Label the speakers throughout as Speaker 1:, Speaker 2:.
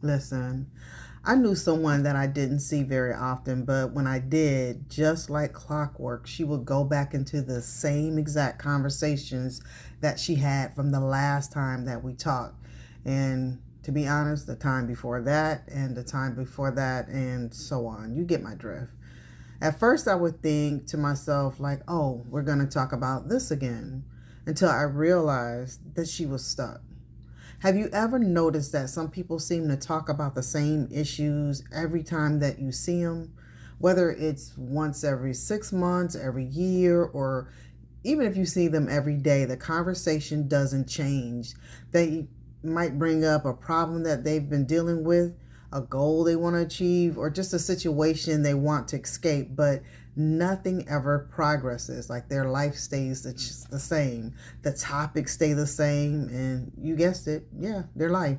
Speaker 1: Listen, I knew someone that I didn't see very often, but when I did, just like clockwork, she would go back into the same exact conversations that she had from the last time that we talked. And to be honest, the time before that, and the time before that, and so on. You get my drift. At first, I would think to myself, like, oh, we're going to talk about this again, until I realized that she was stuck. Have you ever noticed that some people seem to talk about the same issues every time that you see them? Whether it's once every 6 months, every year, or even if you see them every day, the conversation doesn't change. They might bring up a problem that they've been dealing with, a goal they want to achieve, or just a situation they want to escape, but nothing ever progresses. Like their life stays the same. The topics stay the same, and you guessed it, yeah, their life.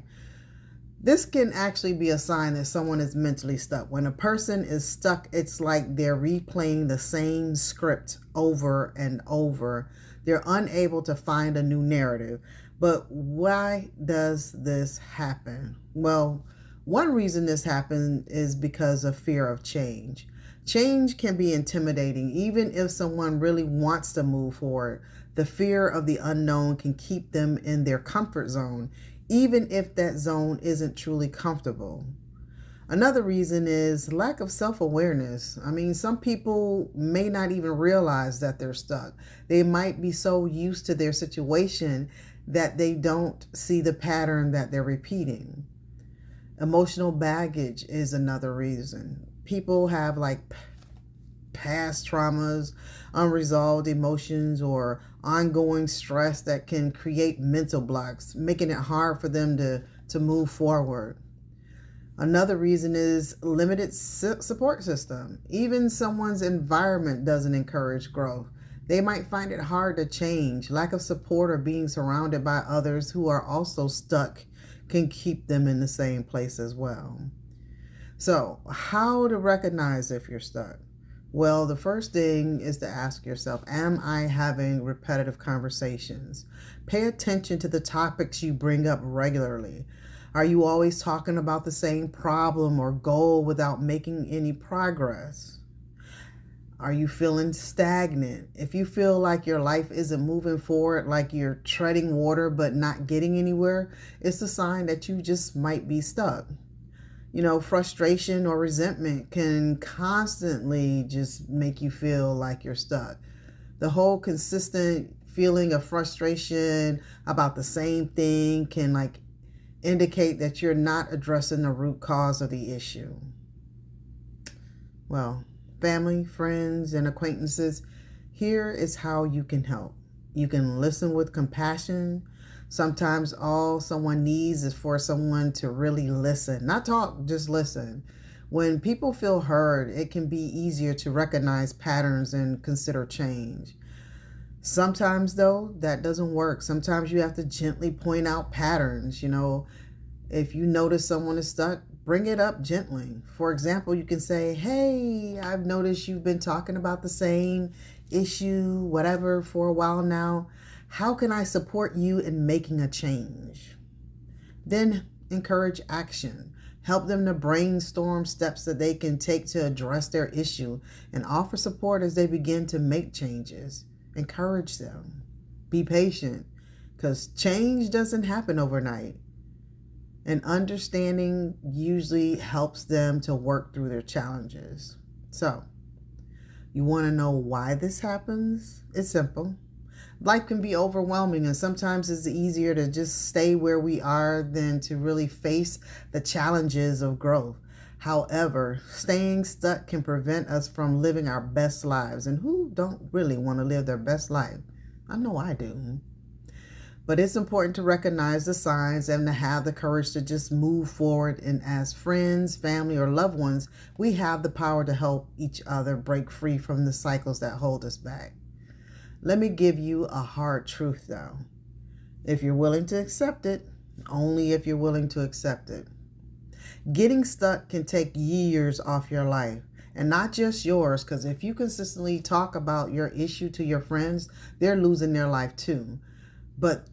Speaker 1: This can actually be a sign that someone is mentally stuck. When a person is stuck, it's like they're replaying the same script over and over. They're unable to find a new narrative. But why does this happen? Well, one reason this happens is because of fear of change. Change can be intimidating, even if someone really wants to move forward. The fear of the unknown can keep them in their comfort zone, even if that zone isn't truly comfortable. Another reason is lack of self awareness. I mean, some people may not even realize that they're stuck. They might be so used to their situation that they don't see the pattern that they're repeating. Emotional baggage is another reason. People have like past traumas, unresolved emotions, or ongoing stress that can create mental blocks, making it hard for them to move forward. Another reason is limited support system. Even someone's environment doesn't encourage growth. They might find it hard to change. Lack of support or being surrounded by others who are also stuck can keep them in the same place as well. So, how to recognize if you're stuck? Well, the first thing is to ask yourself, am I having repetitive conversations? Pay attention to the topics you bring up regularly. Are you always talking about the same problem or goal without making any progress? Are you feeling stagnant? If you feel like your life isn't moving forward, like you're treading water but not getting anywhere, it's a sign that you just might be stuck. Frustration or resentment can constantly just make you feel like you're stuck. The whole consistent feeling of frustration about the same thing can indicate that you're not addressing the root cause of the issue. Well, family, friends, and acquaintances, here is how you can help. You can listen with compassion. Sometimes all someone needs is for someone to really listen. Not talk, just listen. When people feel heard, it can be easier to recognize patterns and consider change. Sometimes, though, that doesn't work. Sometimes you have to gently point out patterns. If you notice someone is stuck, bring it up gently. For example, you can say, hey, I've noticed you've been talking about the same issue, whatever, for a while now. How can I support you in making a change? Then encourage action. Help them to brainstorm steps that they can take to address their issue and offer support as they begin to make changes. Encourage them. Be patient because change doesn't happen overnight. And understanding usually helps them to work through their challenges. So, you want to know why this happens? It's simple. Life can be overwhelming, and sometimes it's easier to just stay where we are than to really face the challenges of growth. However, staying stuck can prevent us from living our best lives. And who don't really want to live their best life? I know I do. But it's important to recognize the signs and to have the courage to just move forward. And as friends, family, or loved ones, we have the power to help each other break free from the cycles that hold us back. Let me give you a hard truth, though. If you're willing to accept it, only if you're willing to accept it. Getting stuck can take years off your life, and not just yours, because if you consistently talk about your issue to your friends, they're losing their life too. But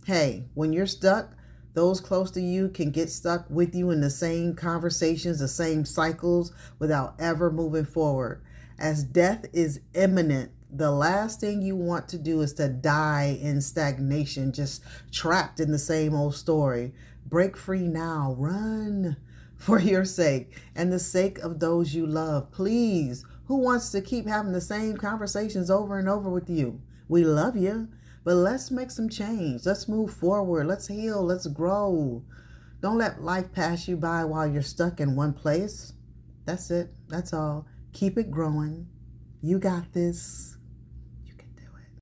Speaker 1: hey, when you're stuck, Those close to you can get stuck with you in the same conversations, the same cycles, without ever moving forward. As death is imminent, the last thing you want to do is to die in stagnation, just trapped in the same old story. Break free now. Run for your sake and the sake of those you love. Please, who wants to keep having the same conversations over and over with you? We love you, but let's make some change. Let's move forward. Let's heal. Let's grow. Don't let life pass you by while you're stuck in one place. That's it. That's all. Keep it growing. You got this.